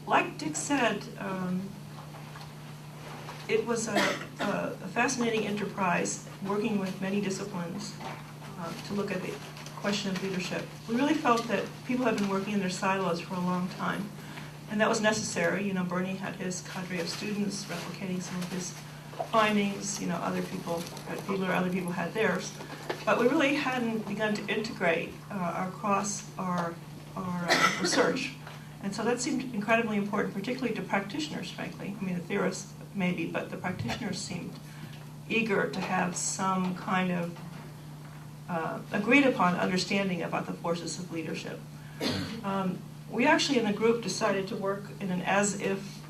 like Dick said, it was a fascinating enterprise working with many disciplines to look at the question of leadership. We really felt that people had been working in their silos for a long time, and that was necessary. You know, Bernie had his cadre of students replicating some of his findings. You know, other people at Fiedler, other people had theirs, but we really hadn't begun to integrate across our research. And so that seemed incredibly important, particularly to practitioners, frankly. I mean, the theorists maybe, but the practitioners seemed eager to have some kind of agreed upon understanding about the forces of leadership. We actually in the group decided to work in an as-if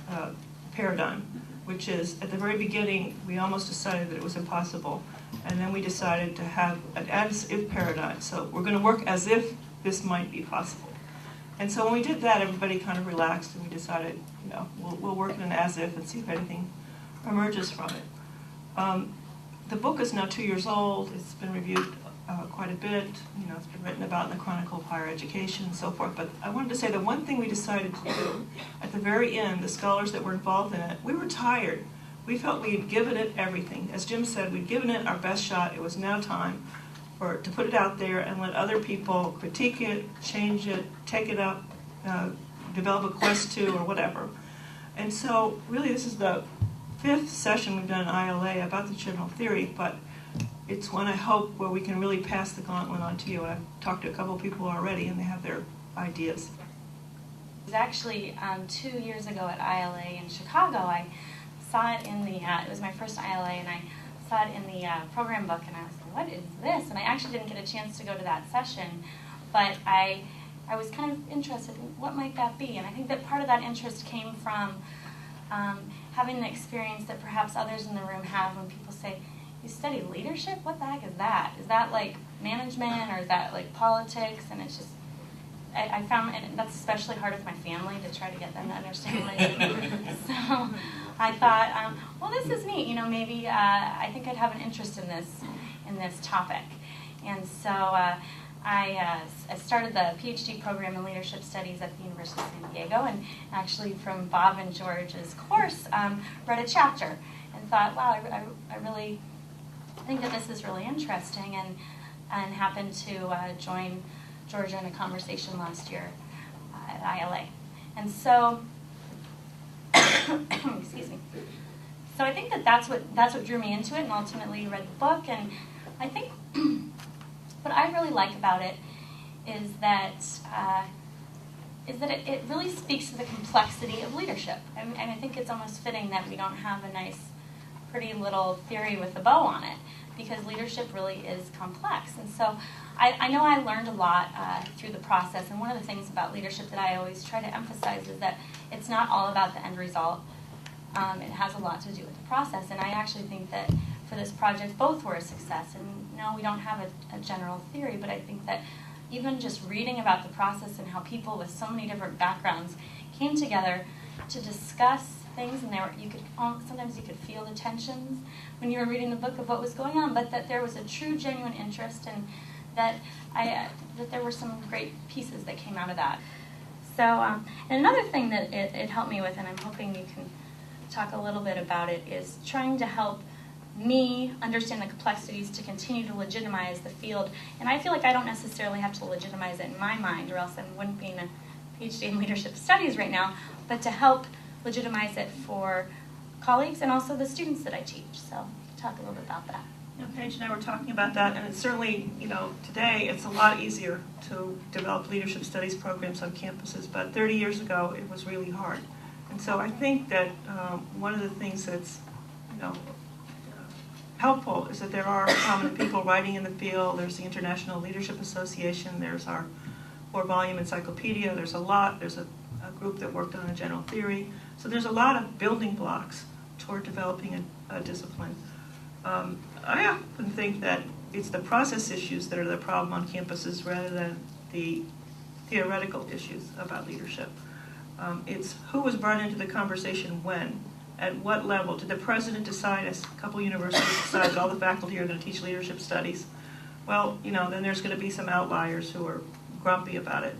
paradigm, which is at the very beginning we almost decided that it was impossible, and then we decided to have an as-if paradigm. So we're going to work as if this might be possible. And so when we did that, everybody kind of relaxed, and we decided, you know, we'll work in an as-if and see if anything emerges from it. The book is now 2 years old. It's been reviewed quite a bit. You know, it's been written about in the Chronicle of Higher Education and so forth. But I wanted to say that one thing we decided to do at the very end, the scholars that were involved in it, we were tired. We felt we had given it everything. As Jim said, we'd given it our best shot. It was now time to put it out there and let other people critique it, change it, take it up, develop a quest to, or whatever. And so really this is the 5th session we've done in ILA about the general theory, but it's one I hope where we can really pass the gauntlet on to you. I've talked to a couple of people already, and they have their ideas. It was actually 2 years ago at ILA in Chicago. I saw it in the, it was my first ILA, and I saw it in the program book, and I was like, what is this? And I actually didn't get a chance to go to that session, but I was kind of interested in what might that be. And I think that part of that interest came from having the experience that perhaps others in the room have when people say, you study leadership? What the heck is that? Is that like management, or is that like politics? And it's just, I found, and that's especially hard with my family to try to get them to understand what I do. So I thought, well, this is neat. You know, maybe I think I'd have an interest in this topic. And so I started the PhD program in leadership studies at the University of San Diego, and actually from Bob and George's course, read a chapter and thought, wow, I really think that this is really interesting, and happened to join Georgia in a conversation last year at ILA. And so, excuse me. So I think that that's what drew me into it, and ultimately read the book. And I think what I really like about it is that it really speaks to the complexity of leadership. And I think it's almost fitting that we don't have a nice, pretty little theory with a bow on it, because leadership really is complex. And so I know I learned a lot through the process, and one of the things about leadership that I always try to emphasize is that it's not all about the end result. It has a lot to do with the process, and I actually think that for this project both were a success. And no, we don't have a general theory, but I think that even just reading about the process and how people with so many different backgrounds came together to discuss things, and sometimes you could feel the tensions when you were reading the book of what was going on, but that there was a true, genuine interest, and that there were some great pieces that came out of that. So, and another thing that it helped me with, and I'm hoping you can talk a little bit about it, is trying to help me understand the complexities to continue to legitimize the field. And I feel like I don't necessarily have to legitimize it in my mind, or else I wouldn't be in a PhD in leadership studies right now, but to help legitimize it for colleagues and also the students that I teach. So talk a little bit about that. You know, Paige and I were talking about that, and it's certainly, you know, today it's a lot easier to develop leadership studies programs on campuses, but 30 years ago it was really hard. And so I think that one of the things that's, you know, helpful is that there are prominent people writing in the field. There's the International Leadership Association, there's our 4-volume encyclopedia, there's a group that worked on a general theory. So there's a lot of building blocks toward developing a discipline. I often think that it's the process issues that are the problem on campuses rather than the theoretical issues about leadership. It's who was brought into the conversation when, at what level. Did the president decide, as a couple universities decided all the faculty are going to teach leadership studies? Well, you know, then there's going to be some outliers who are grumpy about it.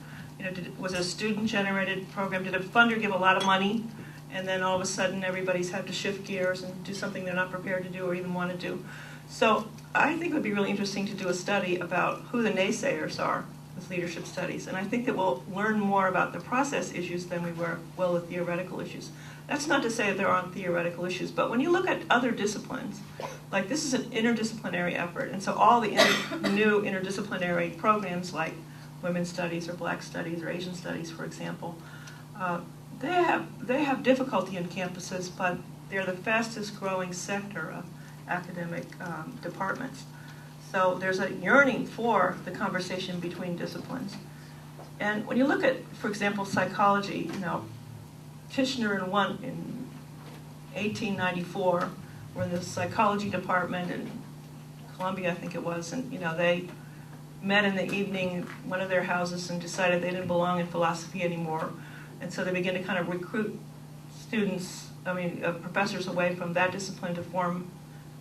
Was it a student-generated program? Did a funder give a lot of money, and then all of a sudden everybody's had to shift gears and do something they're not prepared to do or even want to do? So I think it would be really interesting to do a study about who the naysayers are with leadership studies, and I think that we'll learn more about the process issues than we will the theoretical issues. That's not to say that there aren't theoretical issues, but when you look at other disciplines, like this is an interdisciplinary effort, and so all the new interdisciplinary programs like women's studies or black studies or Asian studies, for example, they have difficulty in campuses, but they're the fastest growing sector of academic departments. So there's a yearning for the conversation between disciplines. And when you look at, for example, psychology, Tishner in 1894 were in the psychology department in Columbia, I think it was, and they met in the evening in one of their houses and decided they didn't belong in philosophy anymore. And so they began to kind of recruit professors away from that discipline to form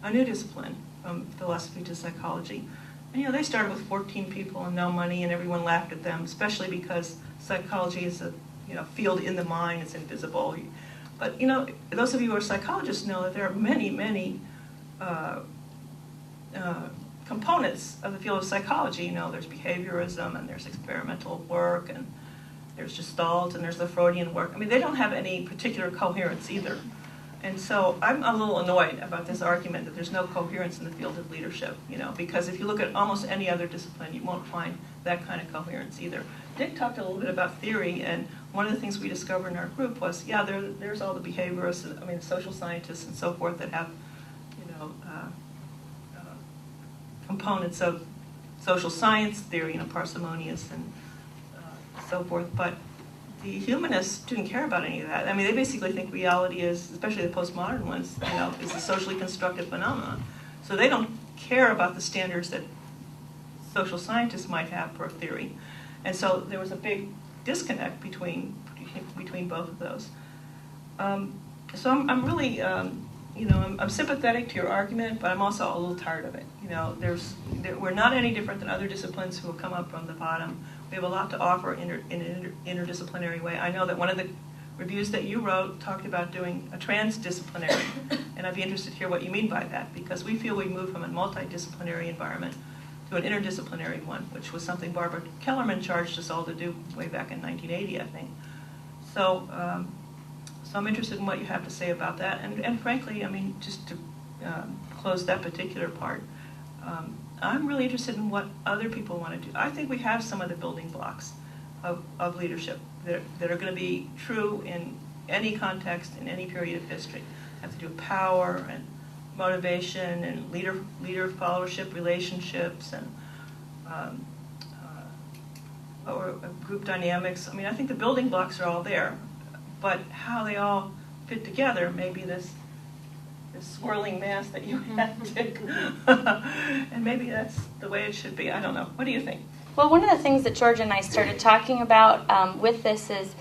a new discipline, from philosophy to psychology. And they started with 14 people and no money, and everyone laughed at them, especially because psychology is a field in the mind, it's invisible. But those of you who are psychologists know that there are many, many components of the field of psychology. There's behaviorism, and there's experimental work, and there's Gestalt, and there's the Freudian work. They don't have any particular coherence either. And so I'm a little annoyed about this argument that there's no coherence in the field of leadership, because if you look at almost any other discipline, you won't find that kind of coherence either. Dick talked a little bit about theory, and one of the things we discovered in our group was, there's all the behaviorists, social scientists and so forth that have, components of social science theory, parsimonious and so forth, but the humanists didn't care about any of that. They basically think reality is, especially the postmodern ones, is a socially constructed phenomenon. So they don't care about the standards that social scientists might have for a theory. And so there was a big disconnect between both of those. So I'm really, I'm sympathetic to your argument, but I'm also a little tired of it. We're not any different than other disciplines who have come up from the bottom. We have a lot to offer in an interdisciplinary way. I know that one of the reviews that you wrote talked about doing a transdisciplinary, and I'd be interested to hear what you mean by that, because we feel we moved from a multidisciplinary environment to an interdisciplinary one, which was something Barbara Kellerman charged us all to do way back in 1980, I think. So I'm interested in what you have to say about that. And frankly, just to close that particular part, I'm really interested in what other people want to do. I think we have some of the building blocks of leadership that are going to be true in any context, in any period of history. Have to do with power and motivation and leader followership relationships and or group dynamics. I think the building blocks are all there, but how they all fit together may be this swirling mass that you had, Dick. And maybe that's the way it should be. I don't know. What do you think? Well, one of the things that Georgia and I started talking about with this is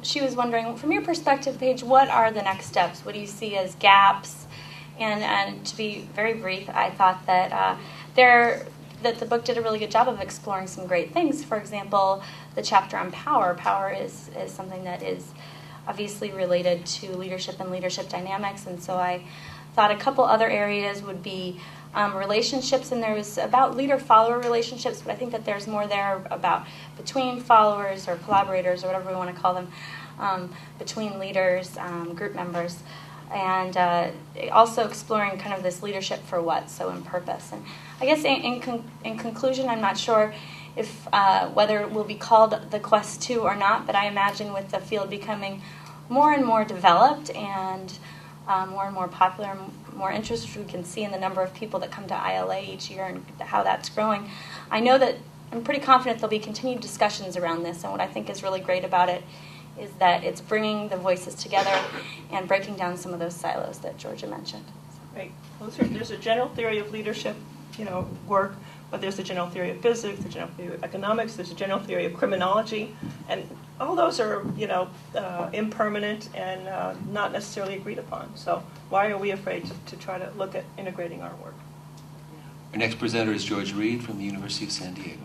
she was wondering, from your perspective, Paige, what are the next steps? What do you see as gaps? And to be very brief, I thought that that the book did a really good job of exploring some great things. For example, the chapter on power. Power is something that is obviously related to leadership and leadership dynamics, and so I thought a couple other areas would be relationships, and there's about leader-follower relationships, but I think that there's more there about between followers or collaborators or whatever we want to call them, between leaders, group members, and also exploring kind of this leadership for what, so in purpose. And I guess in conclusion, I'm not sure if whether it will be called the Quest 2 or not, but I imagine with the field becoming more and more developed and more and more popular, more interest we can see in the number of people that come to ILA each year and how that's growing. I know that I'm pretty confident there'll be continued discussions around this, and what I think is really great about it is that it's bringing the voices together and breaking down some of those silos that Georgia mentioned. Right. Well, there's a general theory of leadership, work, but there's a general theory of physics, there's a general theory of economics, there's a general theory of criminology, and all those are, impermanent and not necessarily agreed upon. So why are we afraid to try to look at integrating our work? Our next presenter is George Reed from the University of San Diego.